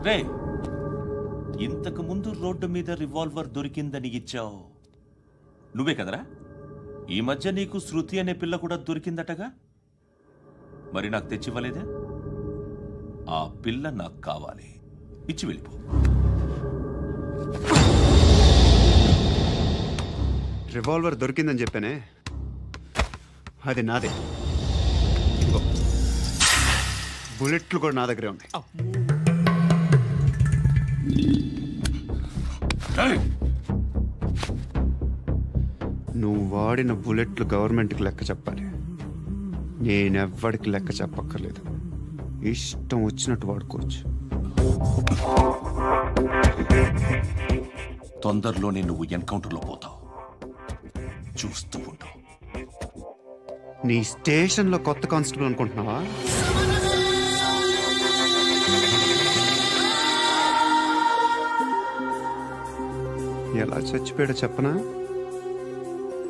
రే, ఇంతకు ముందు రోడ్డు మీద రివాల్వర్ దొరికిందని ఇచ్చావు నువ్వే కదరా? ఈ మధ్య నీకు శృతి అనే పిల్ల కూడా దొరికిందటగా, మరి నాకు తెచ్చివ్వలేదే? ఆ పిల్ల నాకు కావాలి, ఇచ్చి వెళ్ళిపో. రివాల్వర్ దొరికిందని చెప్పానే, అది నాదే. బుల్లెట్లు కూడా నా దగ్గరే ఉన్నాయి. నువ్వు వాడిన బుల్లెట్లు గవర్నమెంట్కి లెక్క చెప్పాలి. నేనెవ్వడికి లెక్క చెప్పక్కర్లేదు. ఇష్టం వచ్చినట్టు వాడుకోవచ్చు. తొందరలోనే నువ్వు ఎన్కౌంటర్లో పోతావు, చూస్తూ ఉంటావు. నీ స్టేషన్లో కొత్త కానిస్టేబుల్ అనుకుంటున్నావా? ఎలా చచ్చిపోయాడో చెప్పనా?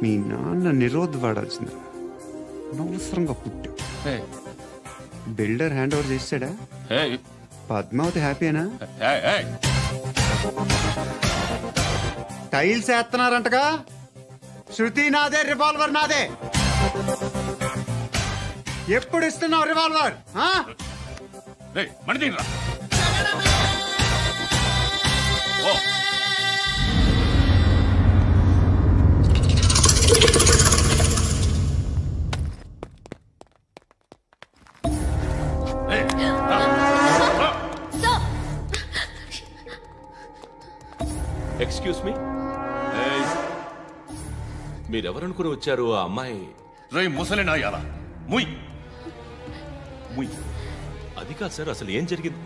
మీ నాన్న నిరోధ్ వాడాల్సిందా? అనవసరంగా పుట్టావు. బిల్డర్ హ్యాండ్ ఓవర్ చేసాడా? పద్మావతి హ్యాపీనా? టైల్స్ వేస్తున్నారంటగా. శృతి నాదే, రివాల్వర్ నాదే. ఎప్పుడు ఇస్తున్నావు రివాల్వర్? ఎక్స్క్యూజ్ మీ, మీరెవరనుకుని వచ్చారు? ఆ అమ్మాయి రే ముసలి నాయాల, ముయ్ ముయ్. అది కాదు సార్, అసలు ఏం జరిగింది?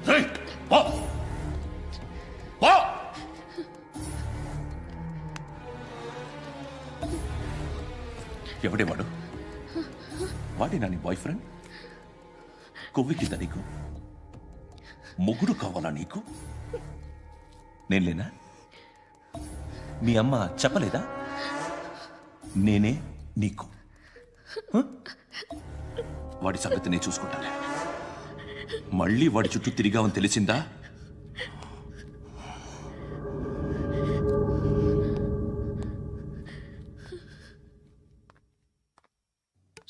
ఎవడేవాడు? వాడేనా నీ బాయ్ ఫ్రెండ్? కొవ్వికిందా నీకు? మొగుడు కావాలా నీకు? నేను లేనా? మీ అమ్మ చెప్పలేదా? నేనే నీకు. వాడి సంగతి నేను చూసుకుంటానే. మళ్ళీ వాడి చుట్టూ తిరిగావని తెలిసిందా?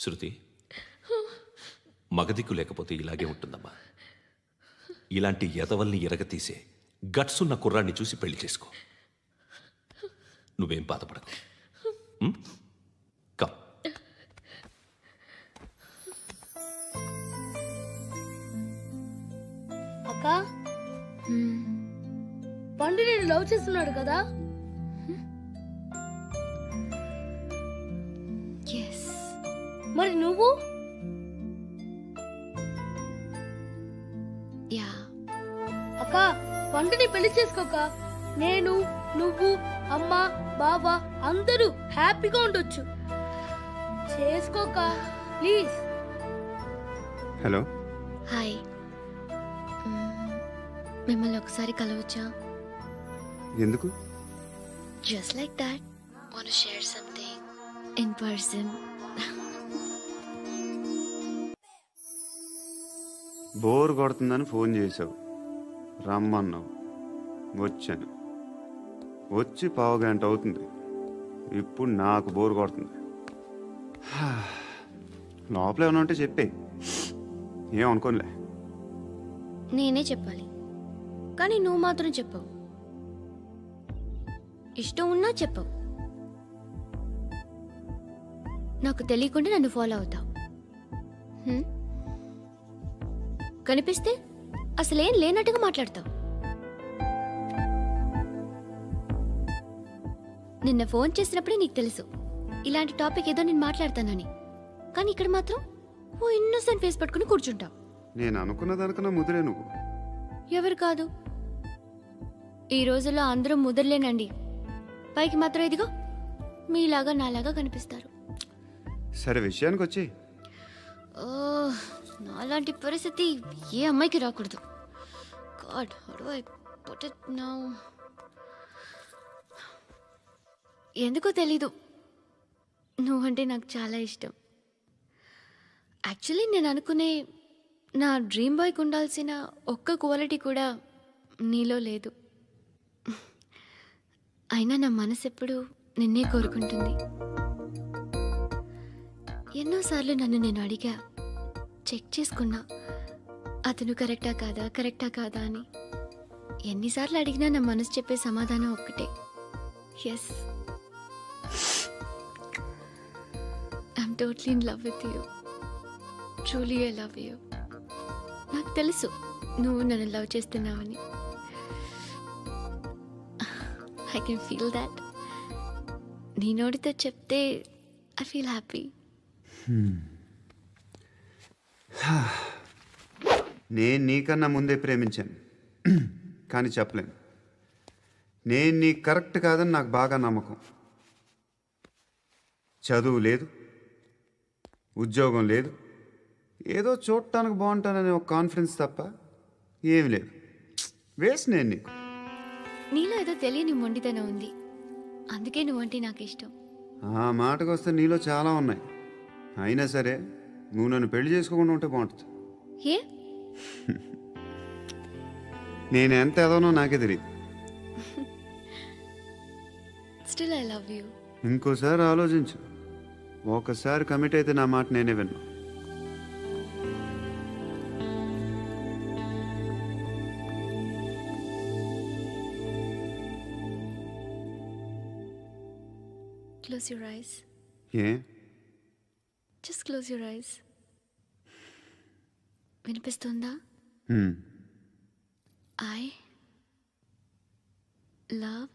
శృతి, మగదిక్కు లేకపోతే ఇలాగే ఉంటుందమ్మా. ఇలాంటి ఎదవల్ని ఎరగతీసే గట్స్ ఉన్న కుర్రాన్ని చూసి పెళ్లి చేసుకో. నువ్వేం బాధపడకు. కమ్. అక్క, పండు నేను లవ్ చేస్తున్నాడు కదా? మరి నువ్వు? అక్క, పండుని పెళ్లి చేసుకోక నేను, నువ్వు, అమ్మ, బావ అందరూ హ్యాపీగా ఉండొచ్చు. చేసుకోక ప్లీజ్. హలో. హాయ్, మిమ్మల్ని ఒకసారి కలవచ్చా? ఎందుకు? Just like that. Want to share something in person. Bore కొడుతుందని ఫోన్ చేసావు, రమ్మన్నావు, వచ్చాను. వచ్చి పావు గంట అవుతుంది. ఇప్పుడు నాకు బోర్ కొడుతుంది. లోపల ఏమైనా ఉంటే చెప్పే, ఏమనుకోనిలే. నేనే చెప్పాలి, కానీ నువ్వు మాత్రం చెప్పవు. ఇష్టం ఉన్నా చెప్పవు. నాకు తెలియకుండా నన్ను ఫాలో అవుతావు. కనిపిస్తే అసలేం లేనట్టుగా మాట్లాడతావు. నిన్న ఫోన్ చేసినప్పుడే నీకు తెలుసు ఇలాంటి టాపిక్ ఏదో నేను మాట్లాడతానని. కానీ ఇక్కడ మాత్రం ఓ ఇన్నోసెంట్ ఫేస్ పట్టుకుని కూర్చుంటావు. నేను అనుకున్న దానికన్నా ముదిరే నువ్వు. ఎవరు కాదు, ఈ రోజుల్లో అందరూ ముదరలేనండి. పైకి మాత్రం ఇదిగో మీలాగా నాలాగా కనిపిస్తారు. సరే విషయానికి వచ్చి. నాలాంటి పరిస్థితి ఏ అమ్మాయికి రాకూడదు. God, how do I put it now? ఎందుకో తెలీదు, నువ్వంటే నాకు చాలా ఇష్టం. యాక్చువల్లీ నేను అనుకునే నా డ్రీమ్ బాయ్కి ఉండాల్సిన ఒక్క క్వాలిటీ కూడా నీలో లేదు. అయినా నా మనసు ఎప్పుడు నిన్నే కోరుకుంటుంది. ఎన్నోసార్లు నన్ను నేను అడిగా, చెక్ చేసుకున్నా అతను కరెక్టా కాదా అని. ఎన్నిసార్లు అడిగినా నా మనసు చెప్పే సమాధానం ఒక్కటే, yes, I'm totally in love with you. Truly I love you. నాకు తెలుసు నువ్వు నన్ను లవ్ చేస్తున్నావని. I can feel that. నీ నోటితో చెప్తే ఐ ఫీల్ హ్యాపీ. నేను నీకన్నా ముందే ప్రేమించాను, కానీ చెప్పలేను. నేను నీకు కరెక్ట్ కాదని నాకు బాగా నమ్మకం. చదువు లేదు, ఉద్యోగం లేదు, ఏదో చూడటానికి బాగుంటాననే ఒక కాన్ఫిడెన్స్ తప్ప ఏమి లేదు. వేస్ట్ నేను నీకు. నీలో ఏదో తెలియని మొండితనం ఉంది, అందుకే నువ్వంటే నాకు ఇష్టం. ఆ మాటకు వస్తే నీలో చాలా ఉన్నాయి. అయినా సరే నువ్వు నన్ను పెళ్లి చేసుకోకుండా ఉంటే బాగుంటుంది. ఏ? నేను ఎంత ఎదవనో నాకే తెలియదు. Still I love you. ఇంకోసారి ఆలోచించు. ఒకసారి కమిట్ అయితే నా మాట నేనే విన్నా. Close your eyes. A? Just close your eyes. వినిపిస్తుందా? I love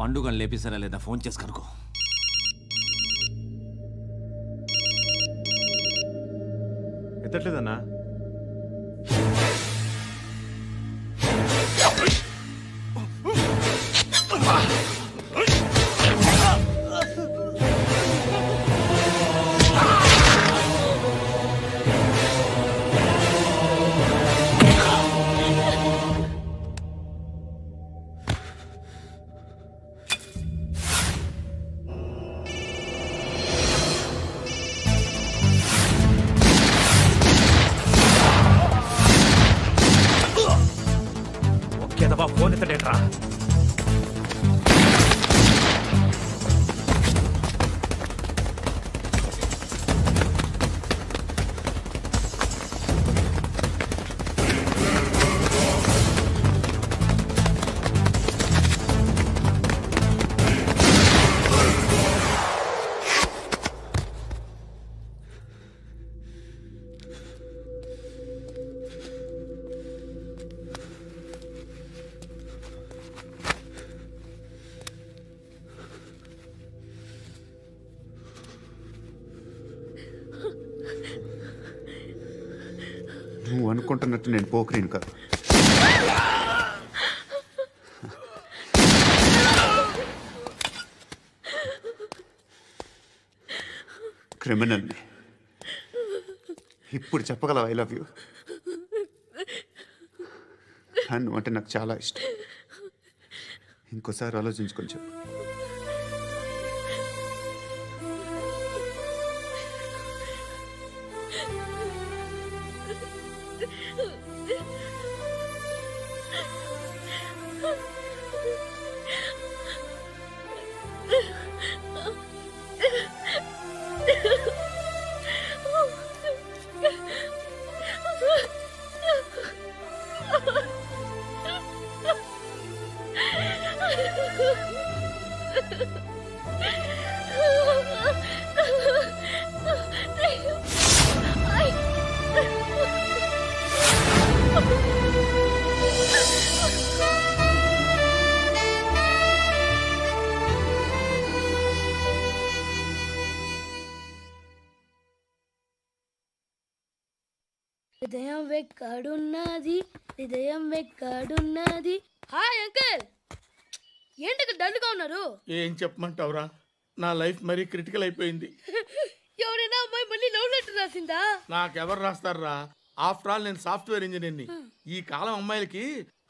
పండుగను లేపేసారా లేదా ఫోన్ చేసి కనుకో. ఎత్తట్లేదన్నా. ఫోన్ ఎత్తడేట్రా? నువ్వు అనుకుంటున్నట్టు నేను పోకరీని కాదు. క్రిమినల్ని. ఇప్పుడు చెప్పగలవా ఐ లవ్ యూ? నువ్వు అంటే నాకు చాలా ఇష్టం. ఇంకోసారి ఆలోచించుకొని చెప్పు. హృదయం వెక్కడున్నది, హృదయం వెక్కడున్నది. హాయ్ అంకుల్, ఏంటి డల్గా ఉన్నారు? ఏం చెప్పమంటావురా, నా లైఫ్ మరీ క్రిటికల్ అయిపోయింది. ఎవరైనా అమ్మాయి మళ్ళీ లవ్ లెటర్ రాసిందా? నాకెవరు రాస్తారా? ఆఫ్టర్ ఆల్ నేను సాఫ్ట్వేర్ ఇంజనీర్ని. ఈ కాలం అమ్మాయిలకి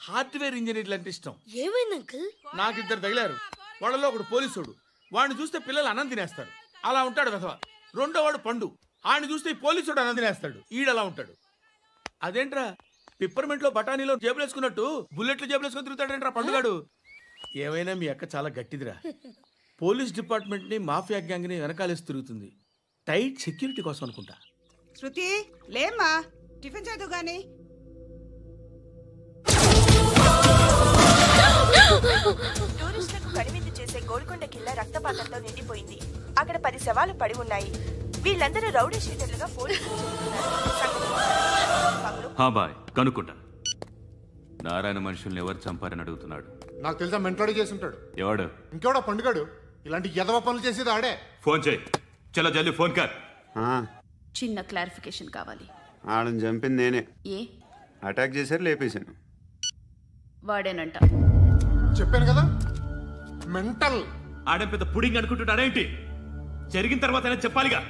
హార్డ్వేర్ ఇంజనీర్లు అంటే ఇష్టం. ఏమైంది అంకుల్? నాకు ఇద్దరు తగిలారు. వాళ్ళలో ఒకడు పోలీసుడు. వాడిని చూస్తే పిల్లలు అన్నం తినేస్తారు, అలా ఉంటాడు వెధవ. రెండో వాడు పండు. ఆడిని చూస్తే ఈ పోలీసుడు అన్నం తినేస్తాడు, ఈడలా ఉంటాడు. అదేంట్రా పిప్పర్మెంట్ లో బఠానీలో జేబులు వేసుకున్నట్టు బుల్లెట్లు జేబులు వేసుకుని తిరుగుతాడేంట్రా పండుగాడు? ఏమైనా మీ అక్క చాలా గట్టిదిరా. పోలీస్ డిపార్ట్మెంట్ ని మాఫియా గ్యాంగ్ ని వెనకాలేసి తిరుగుతుంది. టైట్ సెక్యూరిటీ కోసం అనుకుంటా. శృతి లేమ్మా, టిఫిన్ చేద్దు గాని. టూరిస్టులకు కనువిందు చేసే గోల్కొండ కిల్లా రక్తపాతంతో నిండిపోయింది. అక్కడ 10 శవాలు పడి ఉన్నాయి. వీళ్ళందరూ రౌడీ షీటర్లుగా పోలీసులు బాయ్ కనుక్కుంటా. నారాయణ మనుషుల్ని ఎవరు చంపారని అడుగుతున్నాడు. నాకు తెలుసా, మెంటోడి చేసి ఉంటాడు. ఎవడు? ఇంకెవడా పండుగాడు. ఇలాంటి ఎదవ పనులు చేసేది ఆడే. ఫోన్ చేయి. చలో జల్లి ఫోన్ కర్. చిన్న క్లారిఫికేషన్ కావాలి. ఆడని చంపింది నేనే. ఏ అటాక్ చేశారు, లేపేశాను. వాడేనంట. చెప్పాను కదా, మెంటల్. ఆడే పెద్ద పుడింగ్ అనుకుంటున్నాడేంటి? జరిగిన తర్వాత చెప్పాలిగా.